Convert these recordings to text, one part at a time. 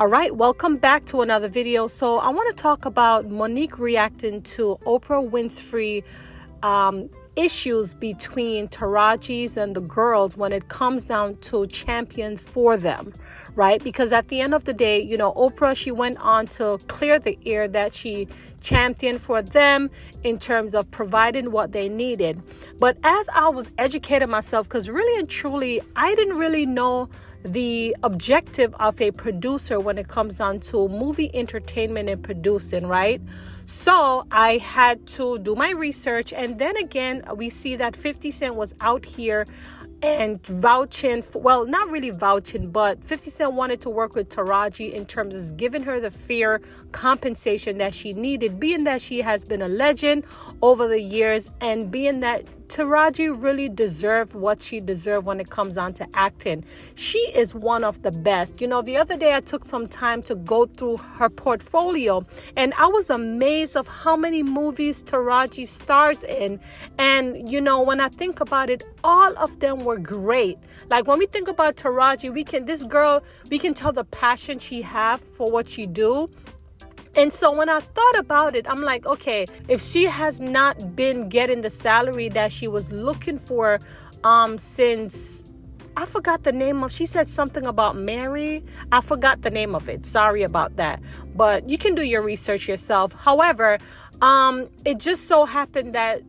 All right, welcome back to another video. So I want to talk about Monique reacting to Oprah Winfrey issues between Taraji's and the girls when it comes down to champions for them, right? Because at the end of the day, you know, Oprah, she went on to clear the air that she championed for them in terms of providing what they needed. But as I was educating myself, because really and truly, I didn't really know the objective of a producer when it comes down to movie entertainment and producing, right? So I had to do my research, and then again we see that 50 Cent was out here and vouching for, well, not really vouching, but 50 Cent wanted to work with Taraji in terms of giving her the fair compensation that she needed, being that she has been a legend over the years, and being that Taraji really deserved what she deserved when it comes down to acting. She is one of the best. You know, the other day I took some time to go through her portfolio, and I was amazed of how many movies Taraji stars in. And, you know, when I think about it, all of them were great. Like when we think about Taraji, we can tell the passion she has for what she do. And so when I thought about it, I'm like, okay, if she has not been getting the salary that she was looking for since, I forgot the name of, she said something about Mary. I forgot the name of it. Sorry about that. But you can do your research yourself. However, it just so happened that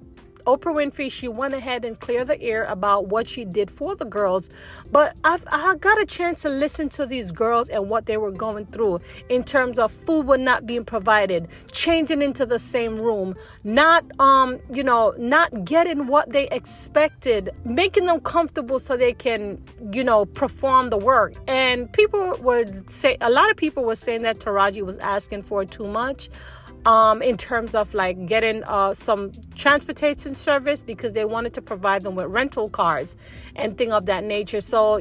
Oprah Winfrey, she went ahead and cleared the air about what she did for the girls. But I got a chance to listen to these girls and what they were going through in terms of food were not being provided, changing into the same room, not not getting what they expected, making them comfortable so they can, perform the work. And a lot of people were saying that Taraji was asking for too much. In terms of like getting some transportation service, because they wanted to provide them with rental cars and things of that nature. So,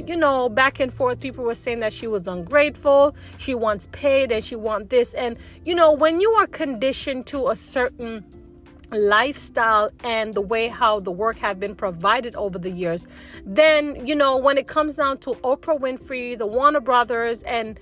back and forth, people were saying that she was ungrateful, she wants paid, and she wants this. And, when you are conditioned to a certain lifestyle and the way how the work have been provided over the years, then, when it comes down to Oprah Winfrey, the Warner Brothers, and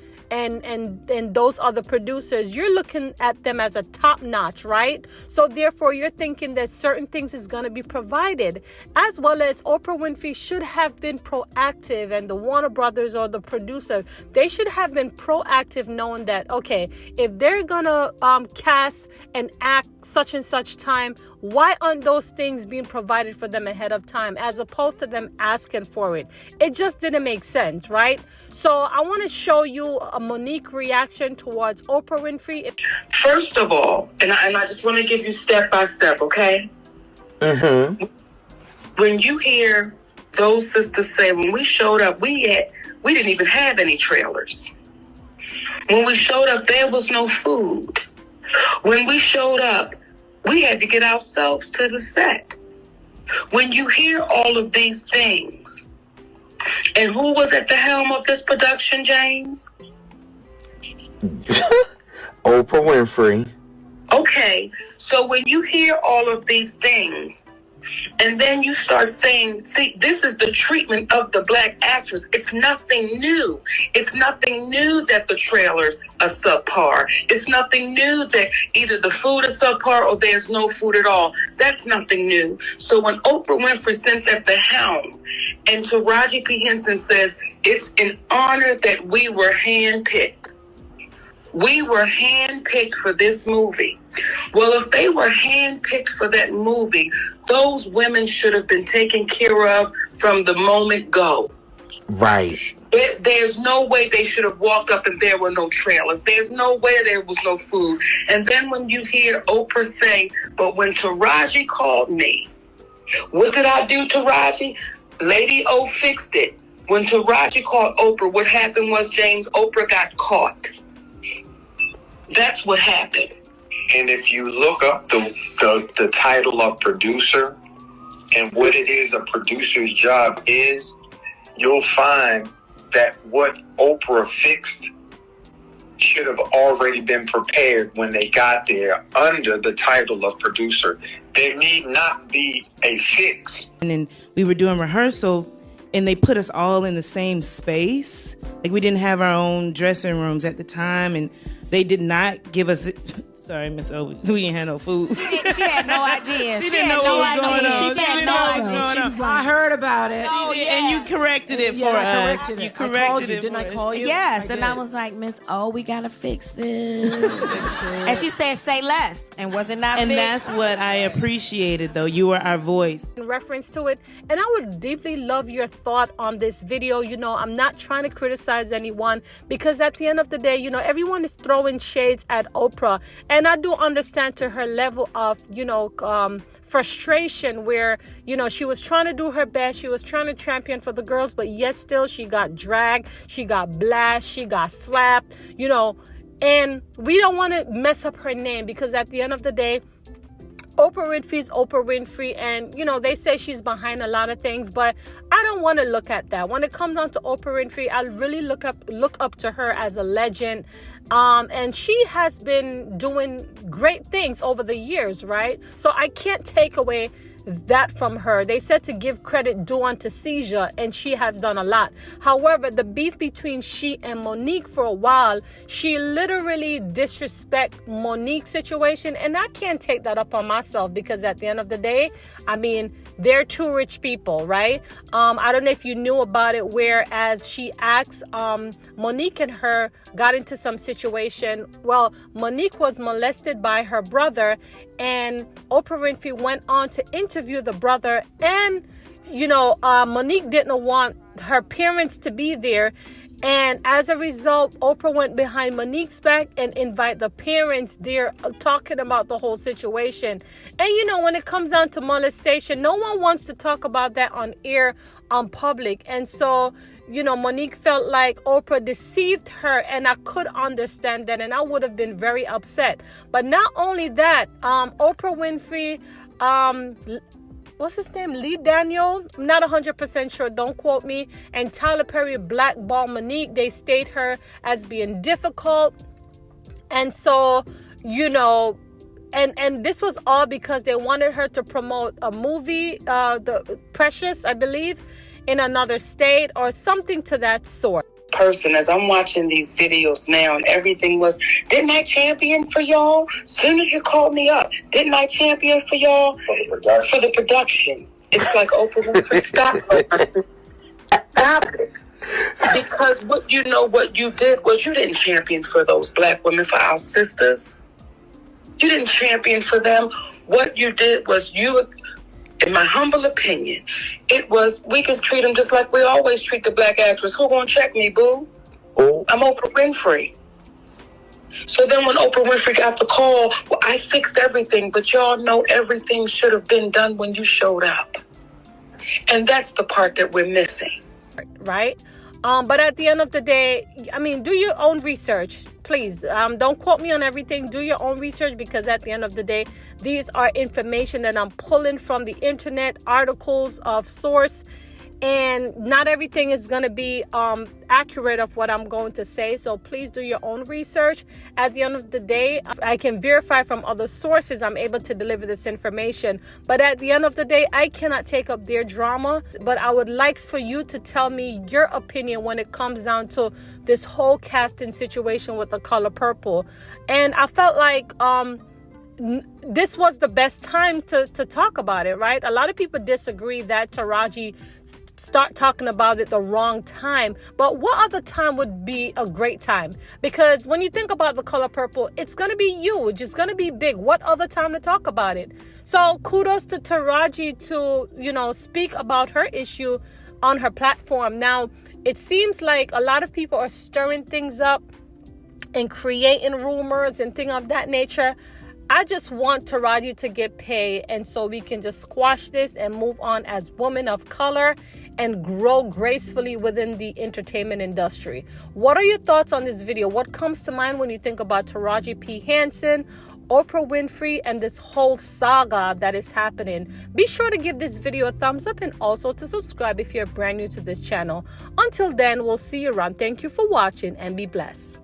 those other producers, you're looking at them as a top notch, right? So therefore you're thinking that certain things is going to be provided, as well as Oprah Winfrey should have been proactive, and the Warner Brothers or the producer, they should have been proactive, knowing that, okay, if they're gonna cast and act such and such time, why aren't those things being provided for them ahead of time, as opposed to them asking for it? It just didn't make sense, right? So I want to show you a Monique reaction towards Oprah Winfrey. First of all, and I just want to give you step by step, okay? Mm-hmm. When you hear those sisters say, when we showed up, we didn't even have any trailers. When we showed up, there was no food. When we showed up, we had to get ourselves to the set. When you hear all of these things, and who was at the helm of this production, James? Oprah Winfrey. Okay, so when you hear all of these things, and then you start saying, see, this is the treatment of the black actress. It's nothing new. It's nothing new that the trailers are subpar. It's nothing new that either the food is subpar or there's no food at all. That's nothing new. So when Oprah Winfrey sits at the helm and Taraji P. Henson says, it's an honor that we were handpicked. We were handpicked for this movie. Well, if they were handpicked for that movie, those women should have been taken care of from the moment go. Right. There's no way they should have walked up and there were no trailers. There's no way there was no food. And then when you hear Oprah say, but when Taraji called me, what did I do, Taraji? Lady O fixed it. When Taraji called Oprah, what happened was, James, Oprah got caught. That's what happened. And if you look up the title of producer and what it is a producer's job is, you'll find that what Oprah fixed should have already been prepared when they got there under the title of producer. There need not be a fix. And then we were doing rehearsal, and they put us all in the same space. Like, we didn't have our own dressing rooms at the time, and they did not give us sorry, Miss O, we didn't have no food. She had no idea. She didn't know what was going on. She had no idea. She was like, I heard about it. Oh, yeah. And you corrected it for us. You corrected it. Didn't I call you? Yes, and I was like, Miss O, we gotta fix this. And she said, say less. And was it not And fixed? that's what I appreciated, though. You were our voice. In reference to it, and I would deeply love your thought on this video. You know, I'm not trying to criticize anyone, because at the end of the day, you know, everyone is throwing shades at Oprah, and I do understand to her level of, you know, frustration, where, you know, she was trying to do her best, she was trying to champion for the girls, but yet still she got dragged, she got blasted, she got slapped, you know, and we don't want to mess up her name, because at the end of the day, Oprah Winfrey is Oprah Winfrey, and, you know, they say she's behind a lot of things, but I don't want to look at that. When it comes down to Oprah Winfrey, I really look up to her as a legend, and she has been doing great things over the years, right? So I can't take away that from her. They said to give credit due unto Caesar, and she has done a lot. However, the beef between she and Monique, for a while, she literally disrespect Monique's situation, and I can't take that up on myself, because at the end of the day, I mean, they're two rich people, right? I don't know if you knew about it, whereas she asked Monique and her got into some situation. Well, Monique was molested by her brother, and Oprah Winfrey went on to interview the brother, and, you know, Monique didn't want her parents to be there. And as a result, Oprah went behind Monique's back and invite the parents there, talking about the whole situation. And, you know, when it comes down to molestation, no one wants to talk about that on air, on public. And so, you know, Monique felt like Oprah deceived her, and I could understand that, and I would have been very upset. But not only that, Oprah Winfrey, what's his name? Lee Daniel? I'm not 100% sure. Don't quote me. And Tyler Perry blackballed Monique. They state her as being difficult. And so, you know, and this was all because they wanted her to promote a movie, the Precious, I believe, in another state or something to that sort. Person, as I'm watching these videos now, and everything was, didn't I champion for y'all? Soon as you called me up, didn't I champion for y'all? For the production. It's like, Oprah Winfrey, stop it. Because what you did was, you didn't champion for those black women, for our sisters. You didn't champion for them. What you did was, in my humble opinion, it was, we can treat them just like we always treat the black actress. Who gonna check me, boo? Oh. I'm Oprah Winfrey. So then when Oprah Winfrey got the call, well, I fixed everything, but y'all know everything should have been done when you showed up. And that's the part that we're missing. Right? But at the end of the day, I mean, do your own research, please. Don't quote me on everything. Do your own research, because at the end of the day, these are information that I'm pulling from the internet, articles of source, and not everything is going to be accurate of what I'm going to say. So please do your own research. At the end of the day, I can verify from other sources I'm able to deliver this information. But at the end of the day, I cannot take up their drama. But I would like for you to tell me your opinion when it comes down to this whole casting situation with The Color Purple. And I felt like this was the best time to talk about it, right? A lot of people disagree that Taraji start talking about it the wrong time. But what other time would be a great time? Because when you think about The Color Purple, it's going to be huge. It's going to be big. What other time to talk about it? So kudos to Taraji to, you know, speak about her issue on her platform. Now, it seems like a lot of people are stirring things up and creating rumors and things of that nature. I just want Taraji to get paid, and so we can just squash this and move on as women of color and grow gracefully within the entertainment industry. What are your thoughts on this video? What comes to mind when you think about Taraji P. Henson, Oprah Winfrey, and this whole saga that is happening? Be sure to give this video a thumbs up and also to subscribe if you're brand new to this channel. Until then, we'll see you around. Thank you for watching and be blessed.